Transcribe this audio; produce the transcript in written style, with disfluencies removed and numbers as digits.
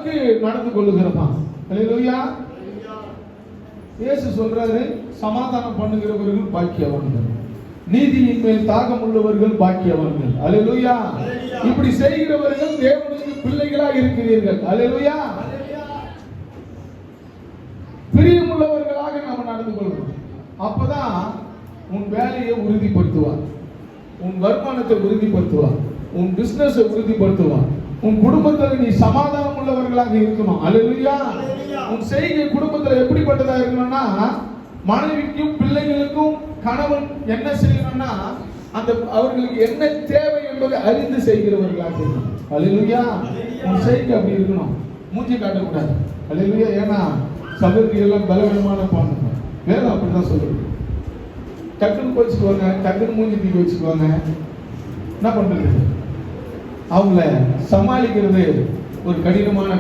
அளவுக்கு நடந்து கொள்ளுகிறப்பா. அல்லேலூயா. இயேசு சொல்றாரு, சமாதானம் பண்ணுகிறவர்கள் பாக்கியவான்கள், நீதியின் மேல் தாகம் உள்ளவர்கள் பாக்கியவான்கள். அல்லேலூயா. இப்படி செய்கிறவர்கள் தேவனுக்கு பிள்ளைகளாக இருக்கிறீர்கள். அல்லேலூயா. பிரியமுள்ளவர்களாக நாம் நடந்து கொள்வோம். அப்பதான் உன் வேலையை உறுதிப்படுத்துவார், உன் வருமானத்தை உறுதிப்படுத்துவார், உன் பிசினஸை உறுதிப்படுத்துவார், உன் குடும்பத்தில் நீ சமாதானம் உள்ளவர்களாக இருக்கணும். அல்லேலூயா. உன் செய்கை குடும்பத்தில் எப்படிப்பட்டதா இருக்கணும்னா, மனைவிக்கும் பிள்ளைகளுக்கும் கணவன் என்ன செய்யணும்னா, அந்த அவர்களுக்கு என்ன தேவை என்பதை அறிந்து செய்கிறவர்களாக இருக்கணும். அல்லேலூயா. உன் செய்கை அப்படி இருக்கணும், மூஞ்சி காட்டக்கூடாது. அல்லேலூயா. ஏன்னா சகோதரி எல்லாம் பலவீனமான பாருங்க, வேதம் அப்படிதான் சொல்லுது. டக்குன்னு வச்சுக்குவாங்க, டக்குன்னு மூஞ்சி தூக்கி வச்சுக்குவாங்க. என்ன பண்றது? அவங்கள சமாளிக்கிறது ஒரு கடினமான